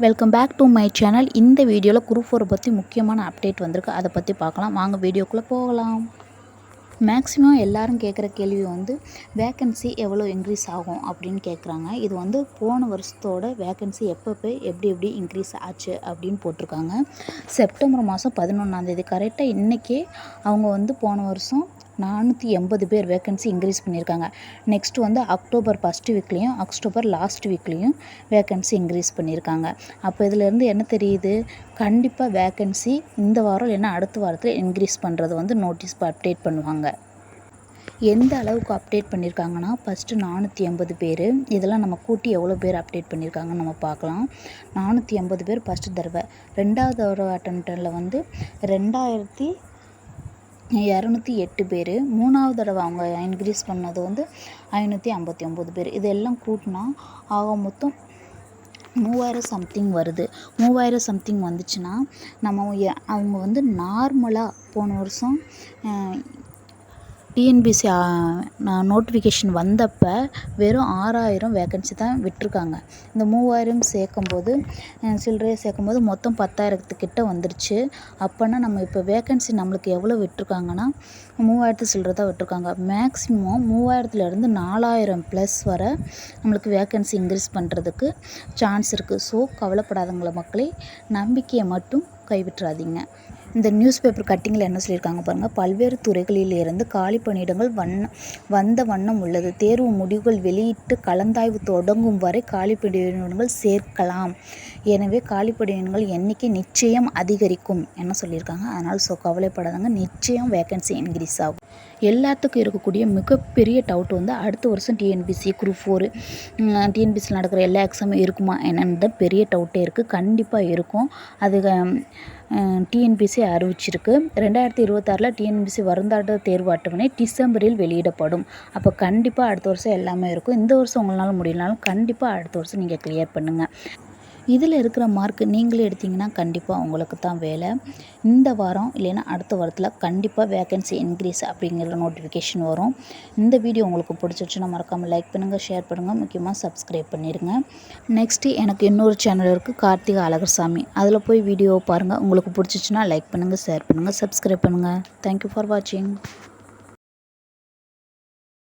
Welcome back to my channel. இந்த வீடியோவில் group 4 பற்றி முக்கியமான அப்டேட் வந்திருக்கு. அதை பற்றி பார்க்கலாம். வாங்க வீடியோக்குள்ளே போகலாம். மேக்ஸிமம் எல்லோரும் கேட்குற கேள்வி வேக்கன்சி எவ்வளோ இன்க்ரீஸ் ஆகும் அப்படின்னு கேட்குறாங்க. இது போன வருஷத்தோட வேக்கன்சி எப்போ எப்படி இன்க்ரீஸ் ஆச்சு அப்படின்னு போட்டிருக்காங்க. செப்டம்பர் மாதம் 11ஆம் கரெக்டாக இன்றைக்கே அவங்க போன வருஷம் 480 பேர் வேக்கன்சி இன்க்ரீஸ் பண்ணியிருக்காங்க. நெக்ஸ்ட் அக்டோபர் ஃபஸ்ட் வீக்லேயும் அக்டோபர் லாஸ்ட் வீக்லேயும் வேக்கன்சி இன்க்ரீஸ் பண்ணியிருக்காங்க. அப்போ இதிலேருந்து என்ன தெரியுது, கண்டிப்பாக வேக்கன்சி இந்த வாரம் இல்லைன்னா அடுத்த வாரத்தில் இன்க்ரீஸ் பண்ணுறது நோட்டீஸ் அப்டேட் பண்ணுவாங்க. எந்த அளவுக்கு அப்டேட் பண்ணியிருக்காங்கன்னா, ஃபஸ்ட்டு 480 பேர், இதெல்லாம் நம்ம கூட்டி எவ்வளோ பேர் அப்டேட் பண்ணியிருக்காங்கன்னு நம்ம பார்க்கலாம். 480 பேர் ஃபஸ்ட்டு தடவை. ரெண்டாவது தடவை அட்டெம்ப்டில் 2208 பேர். மூணாவது தடவை அவங்க இன்க்ரீஸ் பண்ணது 559 பேர். இதெல்லாம் கூட்டினா ஆக மொத்தம் 3000 சம்திங் வருது. 3000 சம்திங் வந்துச்சுன்னா நம்ம அவங்க நார்மலாக போன வருஷம் டிஎன்பிசி நோட்டிஃபிகேஷன் வந்தப்போ வெறும் 6000 வேக்கன்சி தான் விட்டுருக்காங்க. இந்த 3000 சேர்க்கும்போது சில்லறையை சேர்க்கும்போது மொத்தம் 10,000 வந்துருச்சு. அப்போனா நம்ம இப்போ வேக்கன்சி நம்மளுக்கு எவ்வளோ விட்டுருக்காங்கன்னா 3000 சில்லறை தான் விட்டுருக்காங்க. மேக்ஸிமம் 3000லேருந்து 4000 ப்ளஸ் வர நம்மளுக்கு வேக்கன்சி இன்க்ரீஸ் பண்ணுறதுக்கு சான்ஸ் இருக்குது. ஸோ கவலைப்படாதங்கள மக்களே, நம்பிக்கையை மட்டும் கைவிட்டுறாதீங்க. இந்த நியூஸ் பேப்பர் கட்டிங்கில் என்ன சொல்லியிருக்காங்க பாருங்கள். பல்வேறு துறைகளிலிருந்து காலி பணியிடங்கள் வந்த வண்ணம் உள்ளது. தேர்வு முடிவுகள் வெளியிட்டு கலந்தாய்வு தொடங்கும் வரை காலி பணியிடங்கள் சேர்க்கலாம். எனவே காலி பணியிடங்கள் எண்ணிக்கை நிச்சயம் அதிகரிக்கும் என்ன சொல்லியிருக்காங்க. அதனால் கவலைப்படாதங்க, நிச்சயம் வேக்கன்சி இன்க்ரீஸ் ஆகும். எல்லாத்துக்கும் இருக்கக்கூடிய மிகப்பெரிய டவுட் அடுத்த வருஷம் டிஎன்பிசி குரூப் 4 டிஎன்பிசியில் நடக்கிற எல்லா எக்ஸாமும் இருக்குமா என்னென்னு பெரிய டவுட்டே இருக்குது. கண்டிப்பாக இருக்கும். அது டிஎன்பிசி அறிவிச்சிருக்கு. 2026 டிஎன்பிசி வருந்தாட்ட தேர்வு அட்டவணை டிசம்பரில் வெளியிடப்படும். அப்போ கண்டிப்பாக அடுத்த வருஷம் எல்லாமே இருக்கும். இந்த வருஷம் உங்களால் முடியலனாலும் கண்டிப்பாக அடுத்த வருஷம் நீங்கள் கிளியர் பண்ணுங்கள். இதில் இருக்கிற மார்க் நீங்களே எடுத்திங்கன்னா கண்டிப்பாக உங்களுக்கு தான் வேலை. இந்த வாரம் இல்லைன்னா அடுத்த வாரத்தில் கண்டிப்பாக வேக்கன்சி இன்க்ரீஸ் அப்படிங்கிற நோட்டிஃபிகேஷன் வரும். இந்த வீடியோ உங்களுக்கு பிடிச்சிருச்சுன்னா மறக்காமல் லைக் பண்ணுங்கள், ஷேர் பண்ணுங்கள், முக்கியமாக சப்ஸ்கிரைப் பண்ணிடுங்க. நெக்ஸ்ட்டு எனக்கு இன்னொரு சேனல் இருக்குது, கார்த்திகா அழகர்சாமி. அதில் போய் வீடியோ பாருங்கள். உங்களுக்கு பிடிச்சிச்சுன்னா லைக் பண்ணுங்கள், ஷேர் பண்ணுங்கள், சப்ஸ்கிரைப் பண்ணுங்கள். தேங்க்யூ ஃபார் வாட்சிங்.